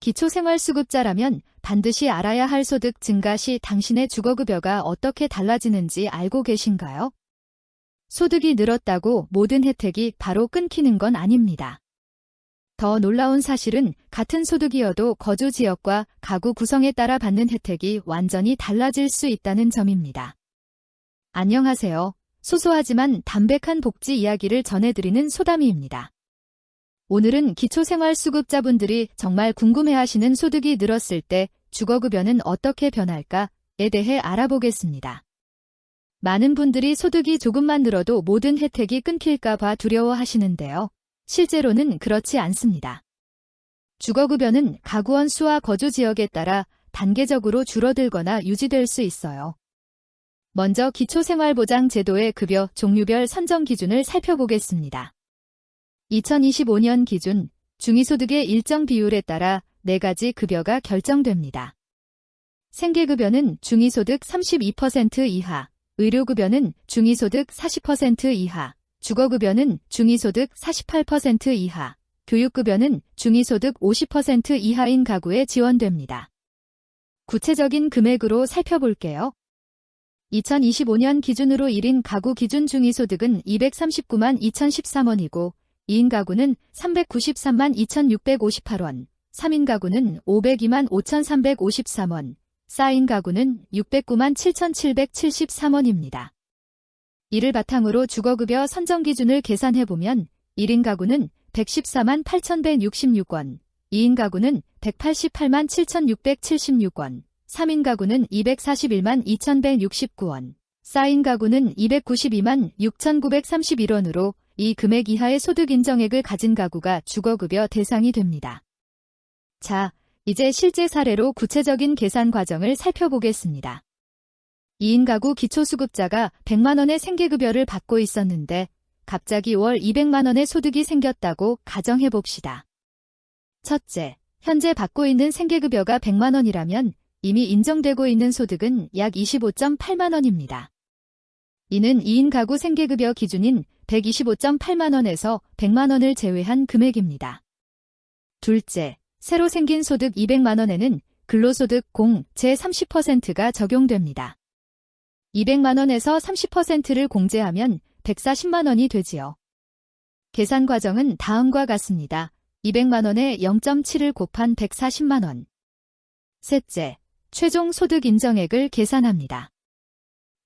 기초생활수급자라면 반드시 알아야 할 소득 증가 시 당신의 주거급여가 어떻게 달라지는지 알고 계신가요? 소득이 늘었다고 모든 혜택이 바로 끊기는 건 아닙니다. 더 놀라운 사실은 같은 소득이어도 거주 지역과 가구 구성에 따라 받는 혜택이 완전히 달라질 수 있다는 점입니다. 안녕하세요. 소소하지만 담백한 복지 이야기를 전해드리는 소담이입니다. 오늘은 기초생활수급자분들이 정말 궁금해하시는 소득이 늘었을 때 주거급여는 어떻게 변할까에 대해 알아보겠습니다. 많은 분들이 소득이 조금만 늘어도 모든 혜택이 끊길까봐 두려워하시는데요. 실제로는 그렇지 않습니다. 주거급여는 가구원 수와 거주 지역에 따라 단계적으로 줄어들거나 유지될 수 있어요. 먼저 기초생활보장제도의 급여 종류별 선정 기준을 살펴보겠습니다. 2025년 기준 중위소득의 일정 비율에 따라 4가지 급여가 결정됩니다. 생계급여는 중위소득 32% 이하, 의료급여는 중위소득 40% 이하, 주거급여는 중위소득 48% 이하, 교육급여는 중위소득 50% 이하인 가구에 지원됩니다. 구체적인 금액으로 살펴볼게요. 2025년 기준으로 1인 가구 기준 중위소득은 239만 2013원이고 2인 가구는 393만 2658원, 3인 가구는 502만 5353원, 4인 가구는 609만 7773원입니다. 이를 바탕으로 주거급여 선정 기준을 계산해보면 1인 가구는 114만 8166원, 2인 가구는 188만 7676원, 3인 가구는 241만 2169원, 4인 가구는 292만 6931원으로 이 금액 이하의 소득 인정액을 가진 가구가 주거급여 대상이 됩니다. 자, 이제 실제 사례로 구체적인 계산 과정을 살펴보겠습니다. 2인 가구 기초수급자가 100만원의 생계급여를 받고 있었는데 갑자기 월 200만원의 소득이 생겼다고 가정해봅시다. 첫째, 현재 받고 있는 생계급여가 100만원이라면 이미 인정되고 있는 소득은 약 25.8만원입니다. 이는 2인 가구 생계급여 기준인 125.8만원에서 100만원을 제외한 금액입니다. 둘째, 새로 생긴 소득 200만원에는 근로소득 공, 제 30%가 적용됩니다. 200만원에서 30%를 공제하면 140만원이 되지요. 계산 과정은 다음과 같습니다. 200만원에 0.7을 곱한 140만원. 셋째, 최종 소득 인정액을 계산합니다.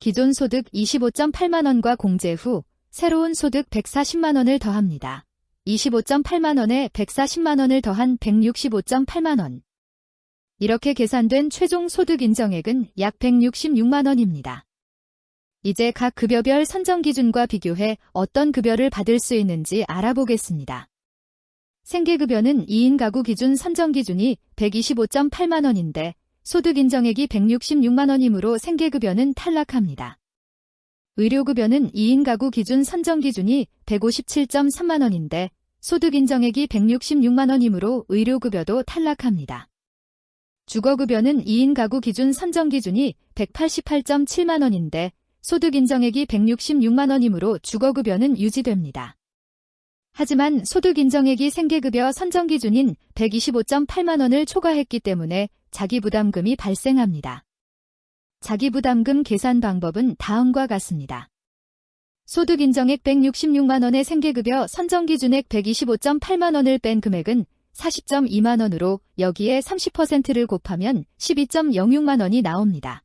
기존 소득 25.8만원과 공제 후 새로운 소득 140만원을 더합니다. 25.8만원에 140만원을 더한 165.8만원. 이렇게 계산된 최종 소득 인정액은 약 166만원입니다. 이제 각 급여별 선정 기준과 비교해 어떤 급여를 받을 수 있는지 알아보겠습니다. 생계급여는 2인 가구 기준 선정 기준이 125.8만원인데 소득 인정액이 166만원이므로 생계급여는 탈락합니다. 의료급여는 2인 가구 기준 선정 기준이 157.3만원인데 소득 인정액이 166만원이므로 의료급여도 탈락합니다. 주거급여는 2인 가구 기준 선정 기준이 188.7만원인데 소득 인정액이 166만원이므로 주거급여는 유지됩니다. 하지만 소득 인정액이 생계급여 선정 기준인 125.8만원을 초과했기 때문에 자기부담금이 발생합니다. 자기부담금 계산 방법은 다음과 같습니다. 소득 인정액 166만원의 생계급여 선정 기준액 125.8만원을 뺀 금액은 40.2만원으로 여기에 30%를 곱하면 12.06만원이 나옵니다.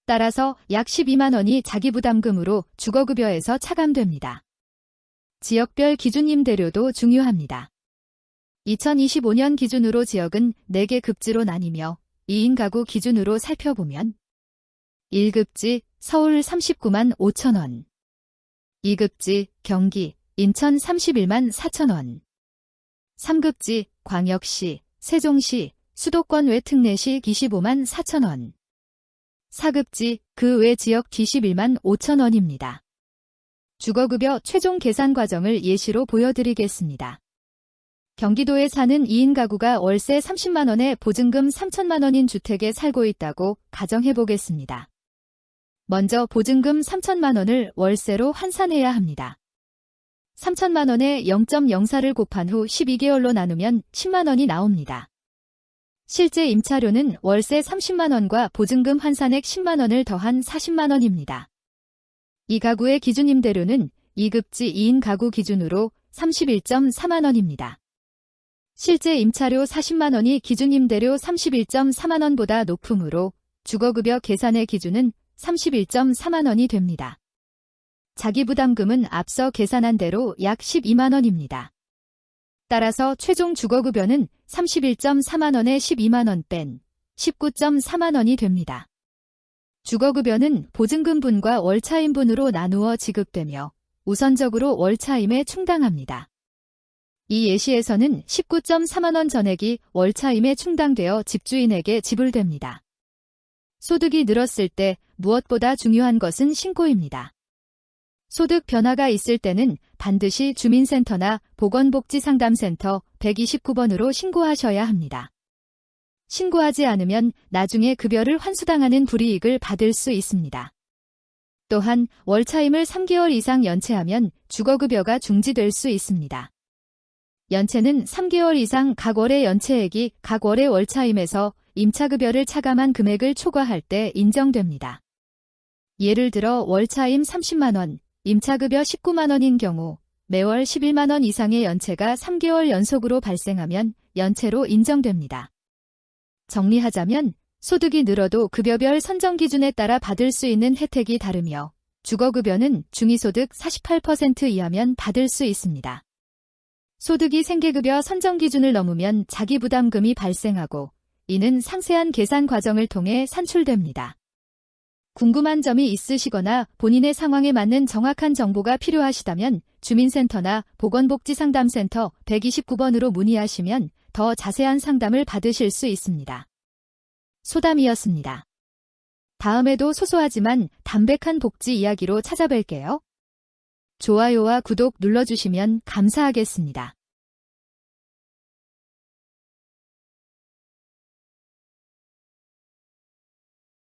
따라서 약 12만원이 자기부담금으로 주거급여에서 차감됩니다. 지역별 기준 임대료도 중요합니다. 2025년 기준으로 지역은 4개 급지로 나뉘며 2인 가구 기준으로 살펴보면 1급지 서울 39만 5천원, 2급지 경기 인천 31만 4천원, 3급지 광역시 세종시 수도권 외 특례시 25만 4천원, 4급지 그 외 지역 21만 5천원입니다. 주거급여 최종 계산 과정을 예시로 보여드리겠습니다. 경기도에 사는 2인 가구가 월세 30만원에 보증금 3천만원인 주택에 살고 있다고 가정해보겠습니다. 먼저 보증금 3천만원을 월세로 환산해야 합니다. 3천만원에 0.04를 곱한 후 12개월로 나누면 10만원이 나옵니다. 실제 임차료는 월세 30만 원과 보증금 환산액 10만 원을 더한 40만 원입니다. 이 가구의 기준 임대료는 2급지 2인 가구 기준으로 31.4만 원입니다. 실제 임차료 40만 원이 기준 임대료 31.4만 원보다 높으므로 주거급여 계산의 기준은 31.4만 원이 됩니다. 자기부담금은 앞서 계산한 대로 약 12만 원입니다. 따라서 최종 주거급여는 31.4만 원에 12만 원 뺀 19.4만 원이 됩니다. 주거급여는 보증금분과 월차임분으로 나누어 지급되며 우선적으로 월차임에 충당합니다. 이 예시에서는 19.4만 원 전액이 월차임에 충당되어 집주인에게 지불됩니다. 소득이 늘었을 때 무엇보다 중요한 것은 신고입니다. 소득 변화가 있을 때는 반드시 주민센터나 보건복지상담센터 129번으로 신고하셔야 합니다. 신고하지 않으면 나중에 급여를 환수당하는 불이익을 받을 수 있습니다. 또한 월차임을 3개월 이상 연체하면 주거급여가 중지될 수 있습니다. 연체는 3개월 이상 각 월의 연체액이 각 월의 월차임에서 임차급여를 차감한 금액을 초과할 때 인정됩니다. 예를 들어 월차임 30만 원, 임차급여 19만 원인 경우 매월 11만 원 이상의 연체가 3개월 연속으로 발생하면 연체로 인정됩니다. 정리하자면 소득이 늘어도 급여별 선정 기준에 따라 받을 수 있는 혜택이 다르며 주거급여는 중위소득 48% 이하면 받을 수 있습니다. 소득이 생계급여 선정 기준을 넘으면 자기부담금이 발생하고 이는 상세한 계산 과정을 통해 산출됩니다. 궁금한 점이 있으시거나 본인의 상황에 맞는 정확한 정보가 필요하시다면 주민센터나 보건복지상담센터 129번으로 문의하시면 더 자세한 상담을 받으실 수 있습니다. 소담이었습니다. 다음에도 소소하지만 담백한 복지 이야기로 찾아뵐게요. 좋아요와 구독 눌러주시면 감사하겠습니다.